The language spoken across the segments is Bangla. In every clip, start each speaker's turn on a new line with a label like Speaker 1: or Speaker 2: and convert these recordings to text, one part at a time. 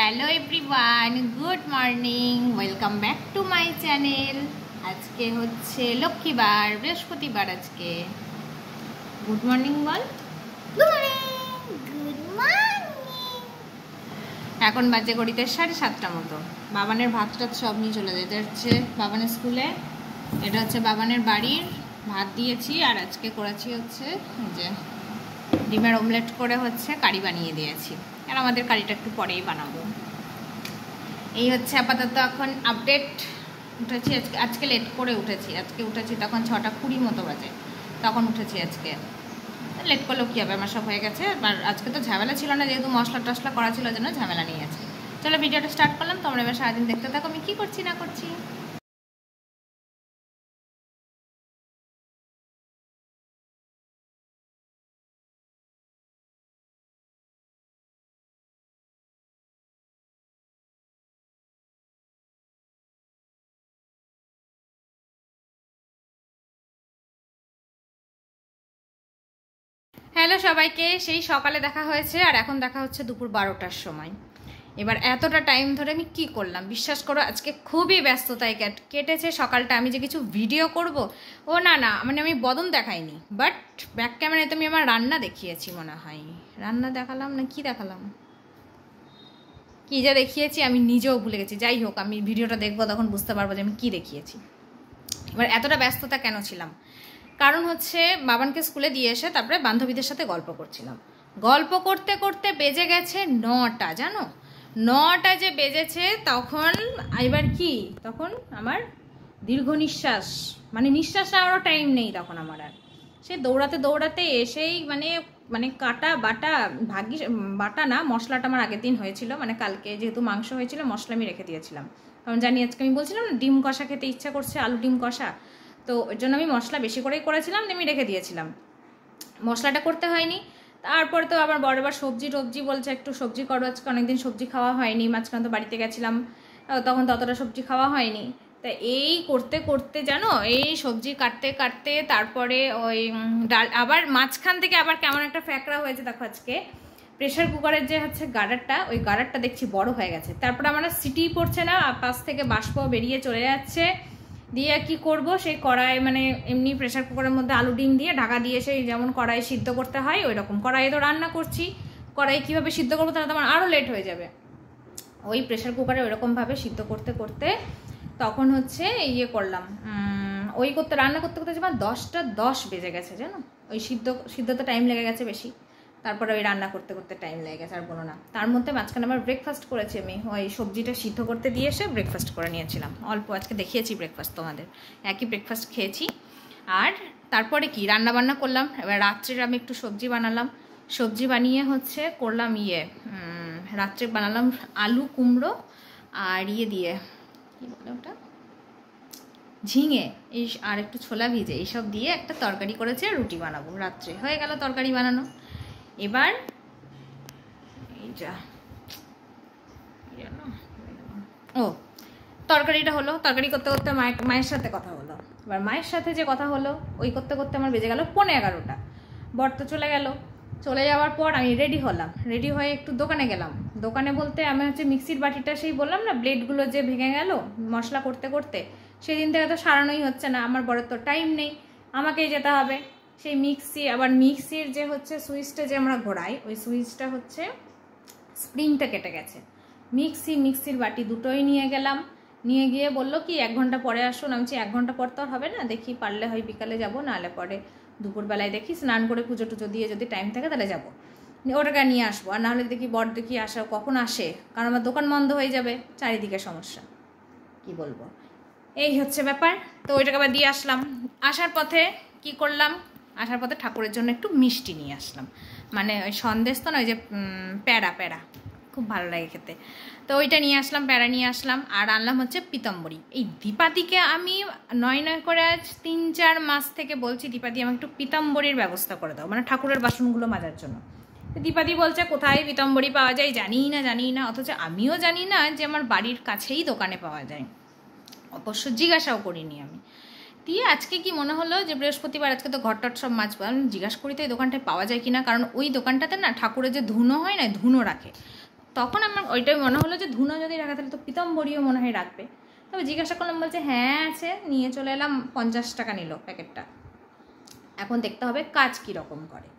Speaker 1: Hello everyone good morning welcome back to my channel. आज के होच्छे लक्ष्मीबार बृहस्पतिबार। आज के गुड मर्निंग बोल।
Speaker 2: Good morning.
Speaker 1: এখন বাজে ঘড়িতে 7:30 মতো। বাবানের ভাত টাত সব নিয়ে চলে যেতে হচ্ছে বাবানের স্কুলে। এটা হচ্ছে বাবানের বাড়ির ভাত দিয়েছি আর আজকে করেছি হচ্ছে যে ডিমের অমলেট করে হচ্ছে কারি বানিয়ে দিয়েছি। আর আমাদের কারিটা একটু পরেই বানাবো। এই হচ্ছে আপাতত এখন আপডেট। উঠেছি আজকে লেট করে উঠেছি। আজকে উঠেছি তখন 6:20 মতো বাজে, তখন উঠেছি। আজকে লেট করলেও কী হবে, আমার সব হয়ে গেছে। আর আজকে তো ঝামেলা ছিল না, যেহেতু মশলা টশলা করা ছিল জন্য ঝামেলা নিয়ে আছে। চলো ভিডিওটা স্টার্ট করলাম। তোমরা এবার সারাদিন দেখতে থাকো আমি কী করছি না করছি। হ্যালো সবাইকে, সেই সকালে দেখা হয়েছে আর এখন দেখা হচ্ছে দুপুর 12টার সময়। এবার এতটা টাইম ধরে আমি কি করলাম বিশ্বাস করো, আজকে খুবই ব্যস্ততায় কেটেছে সকালটা। আমি যে কিছু ভিডিও করব ও না মানে আমি বদন দেখাইনি, বাট ব্যাক ক্যামেরায় তো আমি আমার রান্না দেখিয়েছি মনে হয়। রান্না দেখালাম না কি দেখালাম, কী যা দেখিয়েছি আমি নিজেও ভুলে গেছি। যাই হোক, আমি ভিডিওটা দেখবো তখন বুঝতে পারবো যে আমি কী দেখিয়েছি। এবার এতটা ব্যস্ততা কেন ছিলাম, কারণ হচ্ছে বাবানকে স্কুলে দিয়ে এসে তারপরে বান্ধবীদের সাথে গল্প করছিলাম। গল্প করতে করতে বেজে গেছে 9টা, জানো 9টা যে বেজেছে। তখন এবার কি, তখন আমার দীর্ঘ নিঃশ্বাস, মানে নিঃশ্বাস নেওয়ারও টাইম নেই তখন আমার। আর সে দৌড়াতে দৌড়াতে এসেই মানে কাটা বাটা, ভাগ্যি বাটা না, মশলাটা আমার আগের দিন হয়েছিল, মানে কালকে যেহেতু মাংস হয়েছিল মশলা আমি রেখে দিয়েছিলাম। কারণ জানি আজকে আমি বলছিলাম না ডিম কষা খেতে ইচ্ছা করছে, আলু ডিম কষা, তো ওই জন্য আমি মশলা বেশি করেই করেছিলাম, আমি রেখে দিয়েছিলাম। মশলাটা করতে হয়নি। তারপর তো আবার বরাবর সবজি টবজি বলছে একটু সবজি করো, আজকে অনেকদিন সবজি খাওয়া হয়নি, মাঝখানে তো বাড়িতে গেছিলাম, তখন ততটা সবজি খাওয়া হয়নি। তা এই করতে করতে জানো, এই সবজি কাটতে কাটতে তারপরে ওই ডাল, আবার মাঝখান থেকে আবার কেমন একটা ফ্যাকড়া হয়েছে। দেখো আজকে প্রেশার কুকারের যে হচ্ছে গার্ডারটা, ওই গার্ডারটা দেখছি বড় হয়ে গেছে। তারপরে আমার সিটি পড়ছে না, পাশ থেকে বাষ্প বেরিয়ে চলে যাচ্ছে। দিয়ে কি করব, সেই কড়াই মানে এমনি প্রেশার কুকারের মধ্যে আলু ডিম দিয়ে ঢাকা দিয়ে সেই যেমন কড়াই সিদ্ধ করতে হয় ওই রকম কড়াইয়ে তো রান্না করছি। কড়াই কীভাবে সিদ্ধ করবো তাহলে তো আমার আরও লেট হয়ে যাবে। ওই প্রেশার কুকারে ওইরকমভাবে সিদ্ধ করতে করতে তখন হচ্ছে ইয়ে করলাম, ওই করতে রান্না করতে করতে আমার 10:10 বেজে গেছে জানো। ওই সিদ্ধতে টাইম লেগে গেছে বেশি, তারপরে ওই রান্না করতে করতে টাইম লেগে গেছে। আর বলো না, তার মধ্যে মাঝখানে আবার ব্রেকফাস্ট করেছি আমি, ওই সবজিটা সিদ্ধ করতে দিয়ে এসে ব্রেকফাস্ট করে নিয়েছিলাম অল্প। আজকে দেখিয়েছি ব্রেকফাস্ট তোমাদের, একই ব্রেকফাস্ট খেয়েছি। আর তারপরে কি রান্না বান্না করলাম। এবার রাত্রে আমি একটু সবজি বানালাম, সবজি বানিয়ে হচ্ছে করলাম রাত্রে বানালাম আলু কুমড়ো আর দিয়ে কী বলে ওটা, ঝিঙে এই আর একটু ছোলা ভিজে এইসব দিয়ে একটা তরকারি করেছে, রুটি বানাবো রাত্রে। হয়ে গেল তরকারি বানানো। এবার এই যা ও তরকারিটা হলো, তরকারি করতে করতে মায়ের সাথে কথা হলো। এবার মায়ের সাথে যে কথা হলো ওই করতে করতে আমার বেজে গেল 11:15। বর তো চলে গেল, চলে যাওয়ার পর আমি রেডি হলাম। রেডি হয়ে একটু দোকানে গেলাম। দোকানে বলতে আমি হচ্ছে মিক্সির বাটিটা সেই বললাম না ব্লেডগুলো যে ভেঙে গেল মশলা করতে করতে, সেই দিন থেকে তো সারানোই হচ্ছে না। আমার বরের তো টাইম নেই, আমাকেই যেতে হবে। সেই মিক্সি, আবার মিক্সির যে হচ্ছে সুইচটা যে আমরা ঘোরাই ওই সুইচটা হচ্ছে স্প্রিংটা কেটে গেছে। মিক্সির বাটি দুটোই নিয়ে গেলাম। নিয়ে গিয়ে বললো কি 1 ঘন্টা পরে আসুন। আমি 1 ঘন্টা পর তো হবে না, দেখি পারলে হয় বিকালে যাবো, নাহলে পরে দুপুরবেলায় দেখি স্নান করে পুজো টুজো দিয়ে যদি টাইম থাকে তাহলে যাবো, ওটাকে নিয়ে আসবো। আর নাহলে দেখি বর দেখি আসা কখন আসে, কারণ আমার দোকান বন্ধ হয়ে যাবে, চারিদিকে সমস্যা, কি বলবো। এই হচ্ছে ব্যাপার। তো ওইটাকে আবার দিয়ে আসলাম। আসার পথে কি করলাম, আসার পথে ঠাকুরের জন্য একটু মিষ্টি নিয়ে আসলাম, মানে ওই সন্দেশ তো না, ওই যে প্যাড়া খুব ভালো লাগে খেতে, তো ওইটা নিয়ে আসলাম, প্যাড়া নিয়ে আসলাম। আর আনলাম হচ্ছে পিতাম্বরী। এই দীপাদিকে আমি নয় করে আজ 3-4 মাস থেকে বলছি দীপাদি আমাকে একটু পিতাম্বরীর ব্যবস্থা করে দাও, মানে ঠাকুরের বাসনগুলো মাজার জন্য। দীপাদি বলছে কোথায় পিতাম্বরী পাওয়া যায় জানি না, অথচ আমিও জানি না যে আমার বাড়ির কাছেই দোকানে পাওয়া যায়, অবশ্য জিজ্ঞাসাও করিনি আমি। দিয়ে আজকে কি মনে হলো যে বৃহস্পতিবার, আজকে তো ঘরটট সব মাজবো, আমি জিজ্ঞাসা করি তো এই দোকানটায় পাওয়া যায় কিনা, কারণ ওই দোকানটাতে না ঠাকুরের যে ধুনো হয় না, ধুনো রাখে। তখন আমার ওইটাই মনে হলো যে ধুনো যদি রাখা তাহলে তো পিতাম্বরীও মনে হয় রাখবে। তবে জিজ্ঞাসা করলাম, বলছে হ্যাঁ আছে, নিয়ে চলে এলাম। 50 টাকা নিল প্যাকেটটা। এখন দেখতে হবে কাজ কীরকম করে।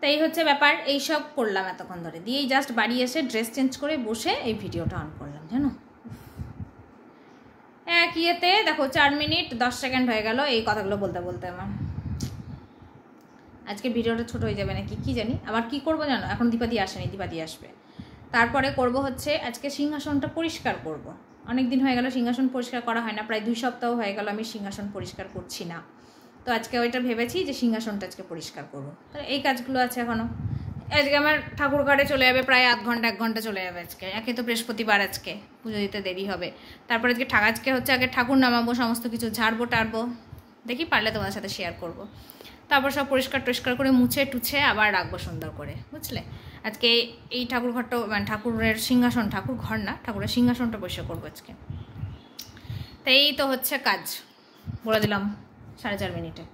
Speaker 1: তাই হচ্ছে ব্যাপার। এইসব করলাম এতক্ষণ ধরে, দিয়েই জাস্ট বাড়ি এসে ড্রেস চেঞ্জ করে বসে এই ভিডিওটা অন করলাম। জানো এক ইয়েতে দেখো 4 মিনিট 10 সেকেন্ড হয়ে গেল এই কথাগুলো বলতে বলতে। আমার আজকে ভিডিওটা ছোট হয়ে যাবে নাকি কি জানি। আবার কি করব জানো, এখন দীপাদি আসেনি, দীপাদি আসবে। তারপরে করব হচ্ছে আজকে সিংহাসনটা পরিষ্কার করব। অনেক দিন হয়ে গেল সিংহাসন পরিষ্কার করা হয় না, প্রায় 2 সপ্তাহ হয়ে গেল আমি সিংহাসন পরিষ্কার করছি না। তো আজকে ওইটা ভেবেছি যে সিংহাসনটা আজকে পরিষ্কার করবো। তো এই কাজগুলো আছে এখনও। আজকে আমার ঠাকুর ঘরে চলে যাবে প্রায় 1 ঘন্টা চলে যাবে আজকে। একে তো বৃহস্পতিবার, আজকে পুজো দিতে দেরি হবে। তারপরে আজকে হচ্ছে আগে ঠাকুর নামাবো, সমস্ত কিছু ঝাড়বো টাড়বো, দেখি পারলে তোমাদের সাথে শেয়ার করব। তারপর সব পরিষ্কার টরিষ্কার করে মুছে টুছে আবার রাখবো সুন্দর করে, বুঝলে। আজকে এই ঠাকুর ঘরটা, মানে ঠাকুরের সিংহাসন, ঠাকুর ঘর না, ঠাকুরের সিংহাসনটা পরিষ্কার করবো আজকে। তাই এই তো হচ্ছে কাজ, বলে দিলাম 4.5 মিনিটে।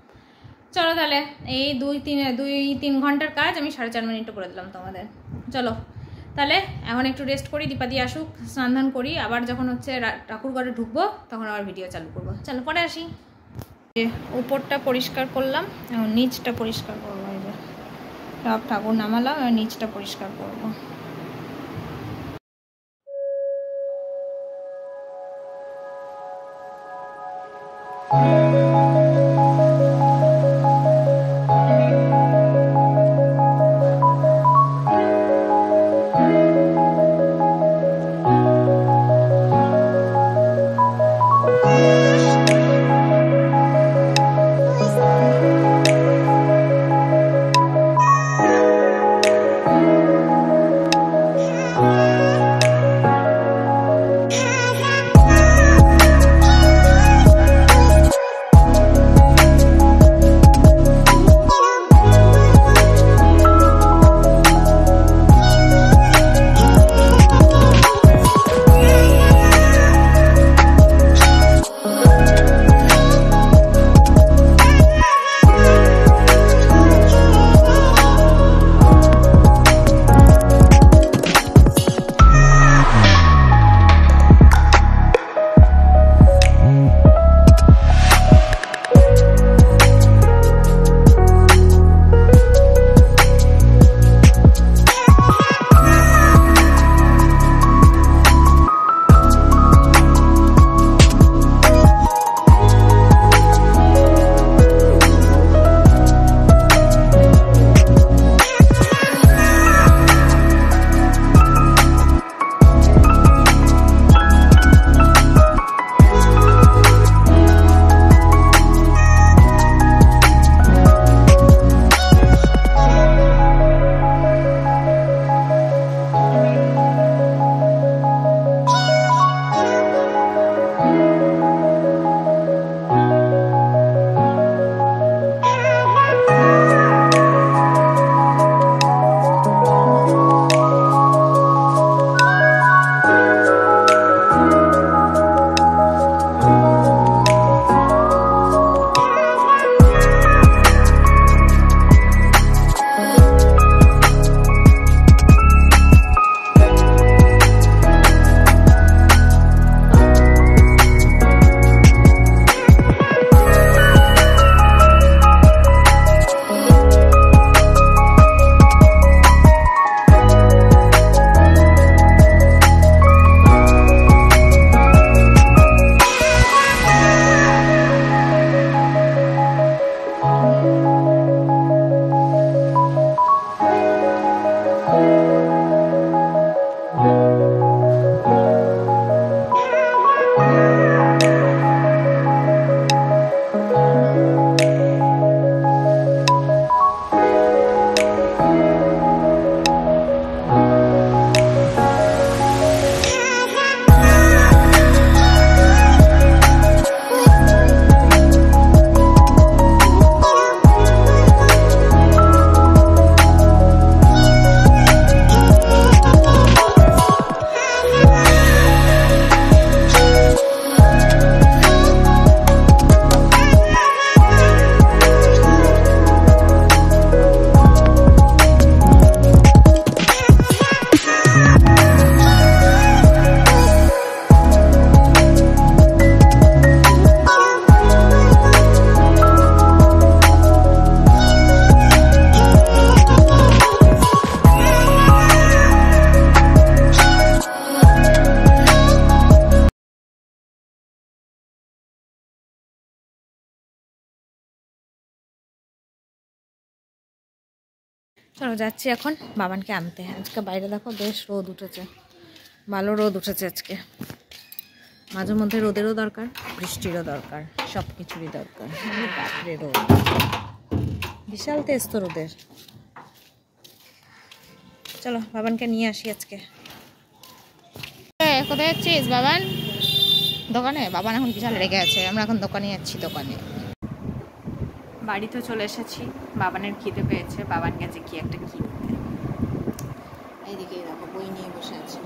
Speaker 1: চলো তাহলে এই 2-3 ঘন্টার কাজ আমি 4.5 মিনিটে করে দিলাম তোমাদের। চলো তাহলে এখন একটু রেস্ট করি, দীপাদি আসুক, স্নান ধান করি, আবার যখন হচ্ছে ঠাকুর ঘরে ঢুকবো তখন আবার ভিডিও চালু করবো। চলো পরে আসি। উপরটা পরিষ্কার করলাম, এখন নিচটা পরিষ্কার করবো। এই যে সব ঠাকুর নামালাম, নিচটা পরিষ্কার করবো। চলো যাচ্ছি এখন বাবানকে আনতে। আজকে বাইরে দেখো বেশ রোদ উঠেছে, ভালো রোদ উঠেছে আজকে। মাঝে মধ্যে রোদেরও দরকার, বৃষ্টিরও দরকার, সব কিছুরই দরকার। বাপরে রোদ, বিশাল তেজ তো রোদের। চলো বাবানকে নিয়ে আসি আজকে। কোথায় যাচ্ছিস বাবান? দোকানে? বাবান এখন বিশাল রেগে আছে, আমরা এখন দোকানে যাচ্ছি। দোকানে বাড়িতে চলে এসেছি, বাবানের খিদে পেয়েছে, বাবান গেছে কি একটা কিনতে। এইদিকে দেখো বই নিয়ে বসে আছে,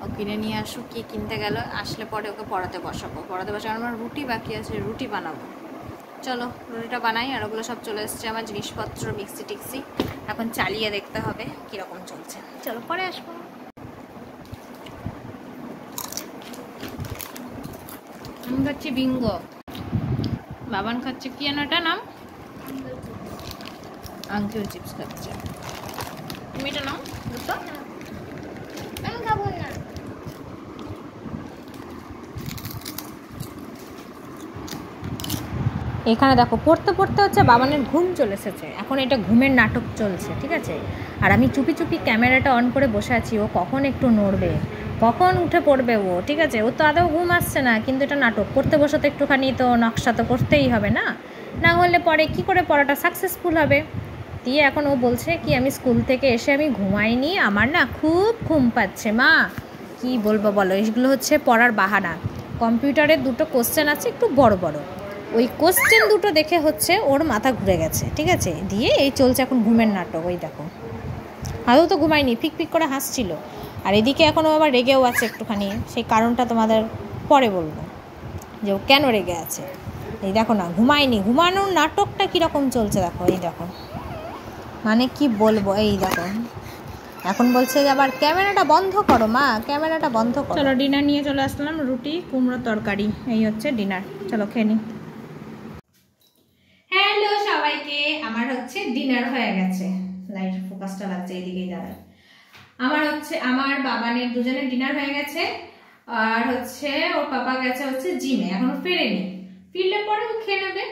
Speaker 1: ও কিনে নিয়ে আসুক কি কিনতে গেল, আসলে পরে ওকে পড়াতে বসাবো। পড়াতে বসাবো, আমার রুটি বাকি আছে, রুটি বানাবো। চলো রুটিটা বানাই। আর ওগুলো সব চলে এসছে আমার জিনিসপত্র, মিক্সি টিক্সি, এখন চালিয়ে দেখতে হবে কীরকম চলছে। চলো পরে আসবো। আমি খাচ্ছি বিঙ্গো, বাবান খাচ্ছে কি যেন এটা নাম, আঙ্কেল চিপস খাচ্ছে। তুমি এটা নাও দুটো। আমি খাবো না। এখানে দেখো পড়তে পড়তে হচ্ছে বাবানের ঘুম চলে এসেছে, এখন এটা ঘুমের নাটক চলছে, ঠিক আছে। আর আমি চুপি চুপি ক্যামেরাটা অন করে বসে আছি, ও কখন একটু নড়বে, কখন উঠে পড়বে ও, ঠিক আছে। ও তো আদৌ ঘুম আসছে না, কিন্তু এটা নাটক। পড়তে বসে তো একটুখানি তো নকশা তো করতেই হবে না, না হলে পরে কি করে পড়াটা সাকসেসফুল হবে। দিয়ে এখন ও বলছে কি আমি স্কুল থেকে এসে আমি ঘুমাইনি, আমার না খুব ঘুম পাচ্ছে। মা কি বলবো বলো, এগুলো হচ্ছে পড়ার বাহানা। কম্পিউটারের দুটো কোশ্চেন আছে একটু বড় বড়, ওই কোশ্চেন দুটো দেখে হচ্ছে ওর মাথা ঘুরে গেছে, ঠিক আছে। দিয়ে এই চলছে এখন ঘুমের নাটক। ওই দেখো আদৌ তো ঘুমায়নি, ফিক ফিক করে হাসছিল। আর এদিকে এখনও আবার রেগেও আছে একটুখানি, সেই কারণটা তোমাদের পরে বলবো যে ও কেন রেগে আছে। এই দেখো না, ঘুমায়নি, ঘুমানোর নাটকটা কীরকম চলছে দেখো। এই দেখো মানে কি বলবো, এই দেখো এখন বলছে যে আবার ক্যামেরাটা বন্ধ করো মা, ক্যামেরাটা বন্ধ করো। চলো ডিনার নিয়ে চলে আসলাম, রুটি কুমড়োর তরকারি, এই হচ্ছে ডিনার। চলো খেয়ে নি। হ্যালো সবাইকে, আমার হচ্ছে ডিনার হয়ে গেছে। লাইট ফোকাসটা লাগছে এইদিকেই দাঁড়ায়। আমার হচ্ছে আমার বাবানের দুজনের ডিনার হয়ে গেছে। আর হচ্ছে ওর পাপা গেছে হচ্ছে জিমে, এখনো ফেরেনি, ফিরলে পরে ও খেয়ে নেবে।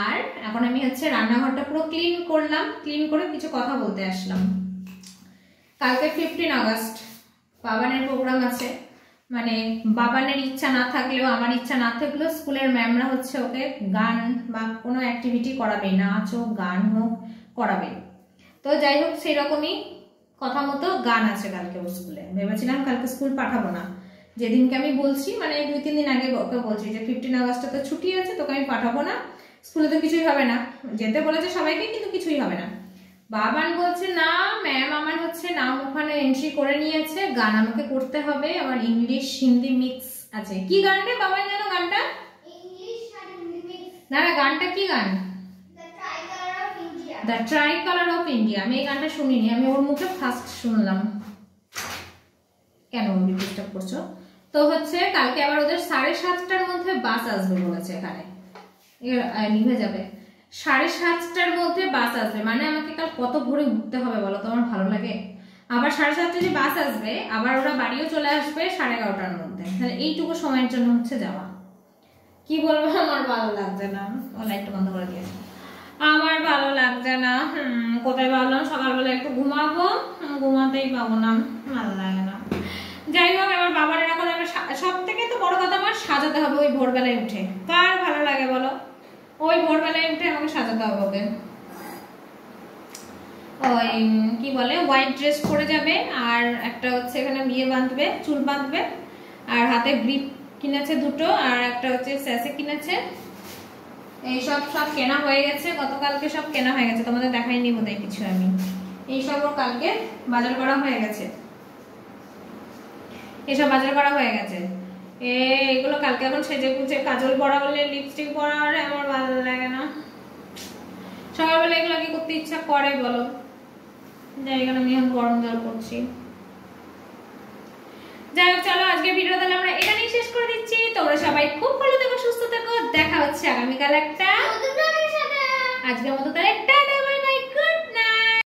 Speaker 1: আর এখন আমি হচ্ছে রান্নাঘরটা পুরো ক্লিন করলাম, ক্লিন করে কিছু কথা বলতে আসলাম। কালকে 15 আগস্ট বাবানের প্রোগ্রাম আছে, মানে বাবানের ইচ্ছা না থাকলেও আমার ইচ্ছা না থাকলেও স্কুলের ম্যামরা হচ্ছে ওকে গান বা কোনো অ্যাক্টিভিটি করাবে, নাচ হোক গান হোক করাবে। তো যাই হোক সেরকমই কথা মতো গান আছে কালকে ওর স্কুলে। ভেবেছিলাম কালকে স্কুল পাঠাবো না, যেদিনকে আমি বলছি মানে 2-3 দিন আগে ওকে বলছি যে 15 আগস্টে তো ছুটি আছে, তোকে আমি পাঠাবো না, স্কুলে তো কিছুই হবে না। যেতে বলেছে সবাইকে, কিন্তু কিছুই হবে না। বাবান বলছে না ম্যাম আমার হচ্ছে নাম ওখানে এন্ট্রি করে নিয়েছে, গান আমাকে করতে হবে, আমার ইংলিশ হিন্দি মিক্স আছে। কি গান রে বাবান জানো গানটা? না না গানটা কি গান? The ট্রাইকালার of India. আমি এই গানটা শুনিনি, আমি ওর মুখে ফার্স্ট শুনলাম। কেন ডিস্টার্ব করছো? তো হচ্ছে কালকে আবার ওদের 7:30টার মধ্যে বাস আসবে বলেছে, এখানে নিভে যাবে। 7:30টার মধ্যে বাস আসবে, মানে আমাকে কাল কত ভোরে উঠতে হবে বলো তো, আমার ভালো লাগে। আবার 7:30টায় যে বাস আসবে, আবার ওরা বাড়িও চলে আসবে 11:30টার মধ্যে, তাহলে এইটুকু সময়ের জন্য হচ্ছে যাওয়া। কি বলবো, আমার ভালো লাগছে না। ও লাইটটা বন্ধ করে দিয়েছে। আমার ভালো লাগছে না। কোথায় ভাবলাম সকালবেলা একটু ঘুমাবো, ঘুমাতেই পাবো না, ভালো লাগে না। যাই হোক এবার বাবার এখন সব থেকে তো বড় কথা আমার সাজাতে হবে ওই ভোরবেলায় উঠে। কার ভালো লাগে বলো, ওই ভোরবেলায় উঠে আমাকে সাজাতে হবে ওকে। ওই কি বলে হোয়াইট ড্রেস পরে যাবে, আর একটা হচ্ছে এখানে বিয়ে বাঁধবে, চুল বাঁধবে, আর হাতে গ্রিপ কিনেছে দুটো, আর একটা হচ্ছে স্যাসে কিনেছে। এই সব কেনা হয়ে গেছে, গতকালকে সব কেনা হয়ে গেছে, তোমাদের দেখাইনি বোধহয় কিছু আমি। এইসব ওর কালকে বাজার করা হয়ে গেছে, এসব বাজার করা হয়ে গেছে। এগুলো কালকে এখন সেজে গুজে কাজল পরা হলে লিপস্টিক পরা হলে আমার ভালো লাগে না। সকালবেলা এগুলো কি করতে ইচ্ছা করে বলো? যাই হোক আমি এখন গরম জল করছি। যাই হোক চলো আজকে ভিডিও তাহলে আমরা এখানেই শেষ করে দিচ্ছি। তোমরা সবাই খুব ভালো থেকো, সুস্থ থেকো, দেখা হচ্ছে আগামীকাল একটা আজকের মতো তাহলে একটা